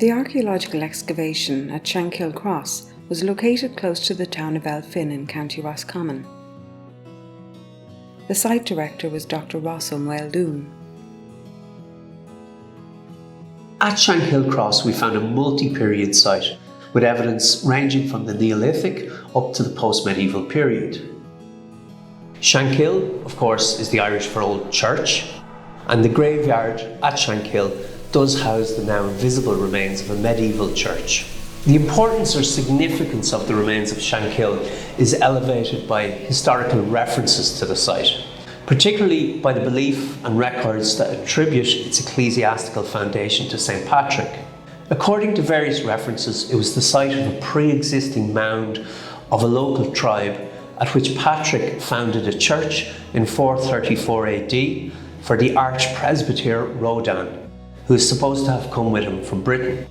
The archaeological excavation at Shankill Cross was located close to the town of Elphin in County Roscommon. The site director was Dr Ros Ó Maoldúin. At Shankill Cross we found a multi-period site with evidence ranging from the Neolithic up to the post-medieval period. Shankill, of course, is the Irish for Old Church, and the graveyard at Shankill does house the now invisible remains of a medieval church. The importance or significance of the remains of Shankill is elevated by historical references to the site, particularly by the belief and records that attribute its ecclesiastical foundation to St. Patrick. According to various references, it was the site of a pre-existing mound of a local tribe at which Patrick founded a church in 434 AD for the arch-presbyter Rodan, who is supposed to have come with him from Britain.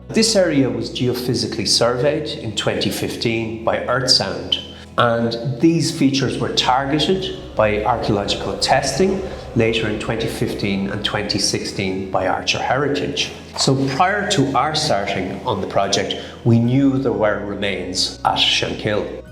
This area was geophysically surveyed in 2015 by EarthSound, and these features were targeted by archaeological testing later in 2015 and 2016 by Archer Heritage. So prior to our starting on the project, we knew there were remains at Shankill.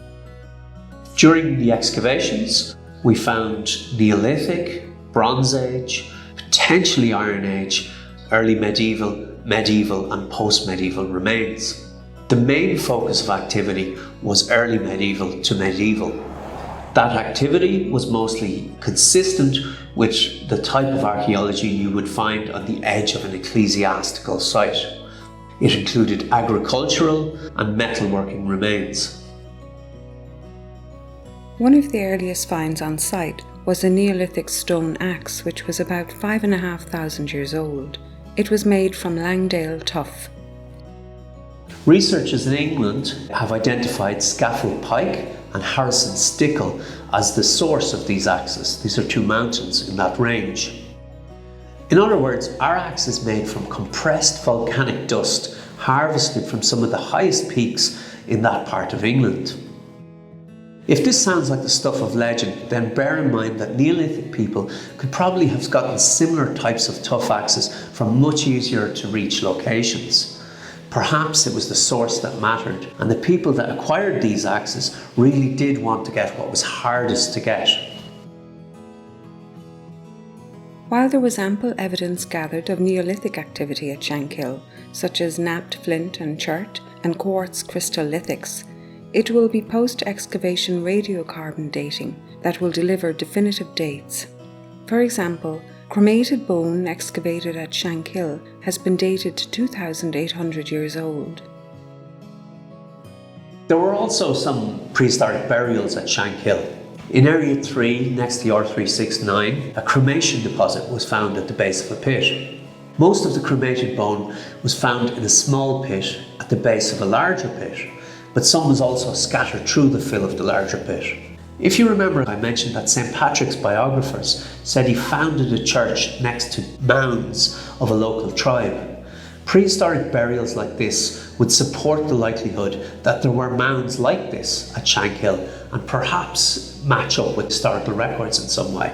During the excavations, we found Neolithic, Bronze Age, potentially Iron Age, early medieval, medieval and post-medieval remains. The main focus of activity was early medieval to medieval. That activity was mostly consistent with the type of archaeology you would find on the edge of an ecclesiastical site. It included agricultural and metalworking remains. One of the earliest finds on site was a Neolithic stone axe which was about 5,500 years old. It was made from Langdale tuff. Researchers in England have identified Scafell Pike and Harrison Stickle as the source of these axes. These are two mountains in that range. In other words, our axe is made from compressed volcanic dust harvested from some of the highest peaks in that part of England. If this sounds like the stuff of legend, then bear in mind that Neolithic people could probably have gotten similar types of tough axes from much easier to reach locations. Perhaps it was the source that mattered, and the people that acquired these axes really did want to get what was hardest to get. While there was ample evidence gathered of Neolithic activity at Shankill, such as knapped flint and chert and quartz crystal lithics, it will be post-excavation radiocarbon dating that will deliver definitive dates. For example, cremated bone excavated at Shankill has been dated to 2,800 years old. There were also some prehistoric burials at Shankill. In Area 3, next to the R369, a cremation deposit was found at the base of a pit. Most of the cremated bone was found in a small pit at the base of a larger pit, but some was also scattered through the fill of the larger pit. If you remember, I mentioned that St. Patrick's biographers said he founded a church next to mounds of a local tribe. Prehistoric burials like this would support the likelihood that there were mounds like this at Shankill and perhaps match up with historical records in some way.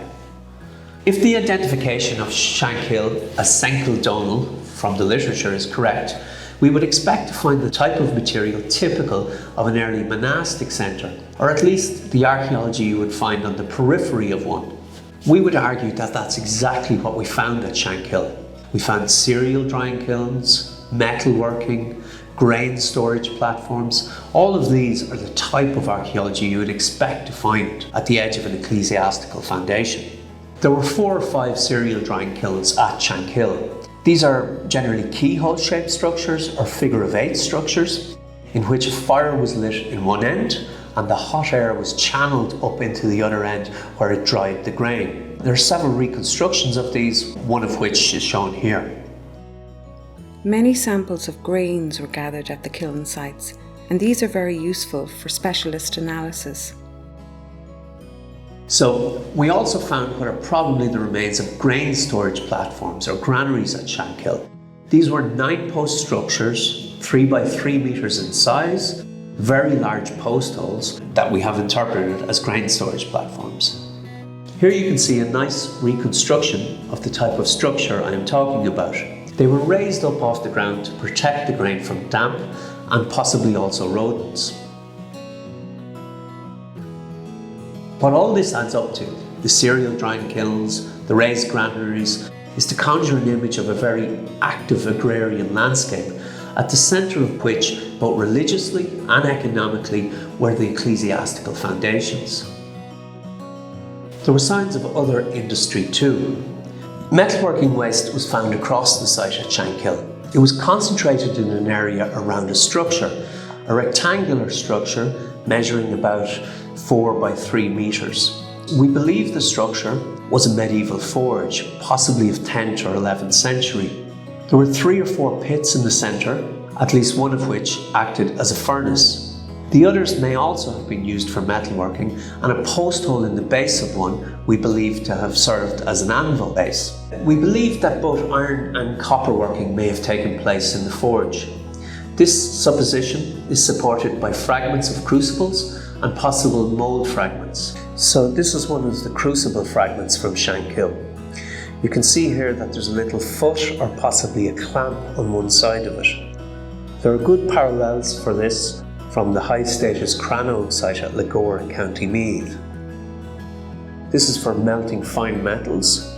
If the identification of Shankill as Shankill Donal from the literature is correct, we would expect to find the type of material typical of an early monastic centre, or at least the archaeology you would find on the periphery of one. We would argue that that's exactly what we found at Shankill. We found cereal drying kilns, metalworking, grain storage platforms. All of these are the type of archaeology you would expect to find at the edge of an ecclesiastical foundation. There were 4 or 5 cereal drying kilns at Shankill. These are generally keyhole-shaped structures or figure-of-8 structures in which a fire was lit in one end and the hot air was channeled up into the other end where it dried the grain. There are several reconstructions of these, one of which is shown here. Many samples of grains were gathered at the kiln sites, and these are very useful for specialist analysis. So we also found what are probably the remains of grain storage platforms or granaries at Shankill. These were 9-post structures, 3 by 3 meters in size, very large post holes that we have interpreted as grain storage platforms. Here you can see a nice reconstruction of the type of structure I am talking about. They were raised up off the ground to protect the grain from damp and possibly also rodents. What all this adds up to, the cereal drying kilns, the raised granaries, is to conjure an image of a very active agrarian landscape, at the centre of which, both religiously and economically, were the ecclesiastical foundations. There were signs of other industry too. Metalworking waste was found across the site at Shankill. It was concentrated in an area around a structure, a rectangular structure measuring about 4 by 3 metres. We believe the structure was a medieval forge, possibly of 10th or 11th century. There were 3 or 4 pits in the centre, at least one of which acted as a furnace. The others may also have been used for metalworking, and a post hole in the base of one we believe to have served as an anvil base. We believe that both iron and copper working may have taken place in the forge. This supposition is supported by fragments of crucibles and possible mould fragments. So this is one of the crucible fragments from Shankill. You can see here that there's a little foot or possibly a clamp on one side of it. There are good parallels for this from the high status Scramoge site at Lagore in County Meath. This is for melting fine metals,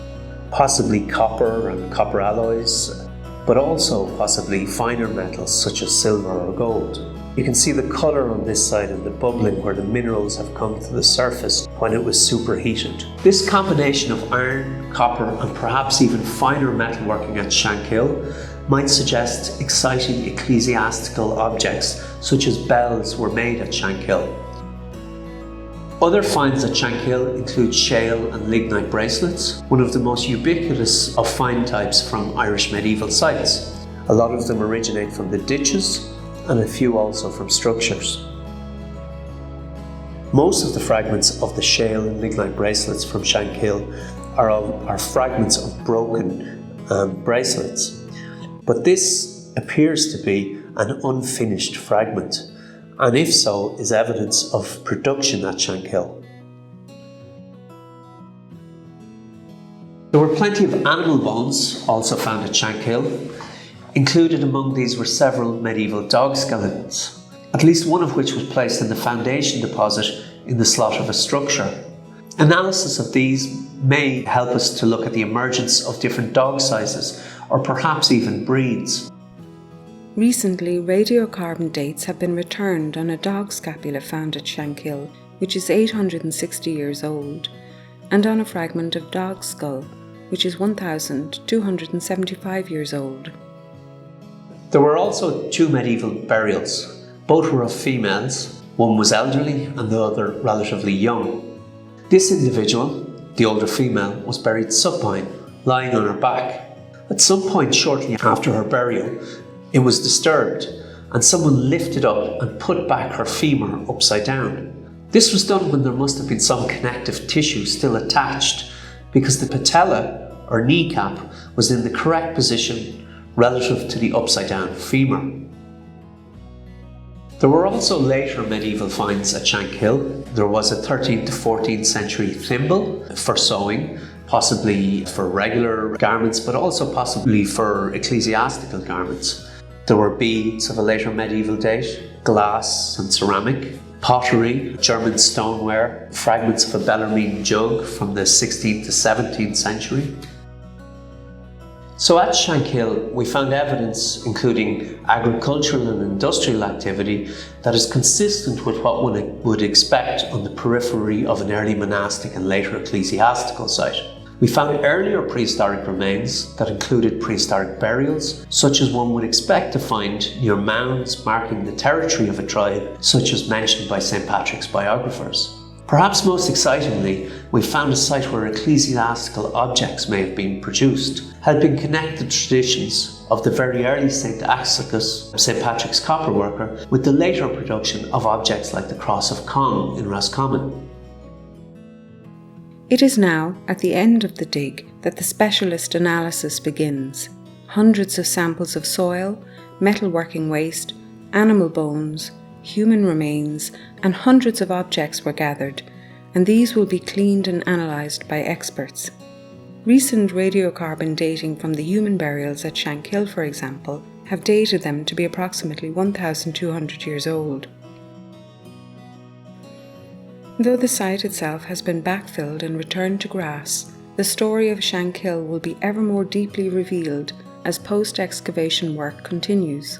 possibly copper and copper alloys, but also possibly finer metals such as silver or gold. You can see the colour on this side and the bubbling where the minerals have come to the surface when it was superheated. This combination of iron, copper and perhaps even finer metalworking at Shankill might suggest exciting ecclesiastical objects such as bells were made at Shankill. Other finds at Shankill include shale and lignite bracelets, one of the most ubiquitous of find types from Irish medieval sites. A lot of them originate from the ditches and a few also from structures. Most of the fragments of the shale and lignite bracelets from Shankill are fragments of broken bracelets. But this appears to be an unfinished fragment, and if so, is evidence of production at Shankill. There were plenty of animal bones also found at Shankill. Included among these were several medieval dog skeletons, at least one of which was placed in the foundation deposit in the slot of a structure. Analysis of these may help us to look at the emergence of different dog sizes, or perhaps even breeds. Recently, radiocarbon dates have been returned on a dog scapula found at Shankill, which is 860 years old, and on a fragment of dog skull, which is 1,275 years old. There were also 2 medieval burials. Both were of females. One was elderly and the other relatively young. This individual, the older female, was buried supine, lying on her back. At some point shortly after her burial, it was disturbed and someone lifted up and put back her femur upside down. This was done when there must have been some connective tissue still attached, because the patella or kneecap was in the correct position relative to the upside down femur. There were also later medieval finds at Shankill. There was a 13th to 14th century thimble for sewing, possibly for regular garments, but also possibly for ecclesiastical garments. There were beads of a later medieval date, glass and ceramic, pottery, German stoneware, fragments of a Bellarmine jug from the 16th to 17th century. So at Shankill, we found evidence including agricultural and industrial activity that is consistent with what one would expect on the periphery of an early monastic and later ecclesiastical site. We found earlier prehistoric remains that included prehistoric burials, such as one would expect to find near mounds marking the territory of a tribe, such as mentioned by St. Patrick's biographers. Perhaps most excitingly, we found a site where ecclesiastical objects may have been produced, helping connect the traditions of the very early St. Axicus, St. Patrick's copper worker, with the later production of objects like the Cross of Cong in Roscommon. It is now at the end of the dig that the specialist analysis begins. Hundreds of samples of soil, metalworking waste, animal bones, human remains, and hundreds of objects were gathered, and these will be cleaned and analysed by experts. Recent radiocarbon dating from the human burials at Shankill, for example, have dated them to be approximately 1,200 years old. Though the site itself has been backfilled and returned to grass, the story of Shankill will be ever more deeply revealed as post-excavation work continues.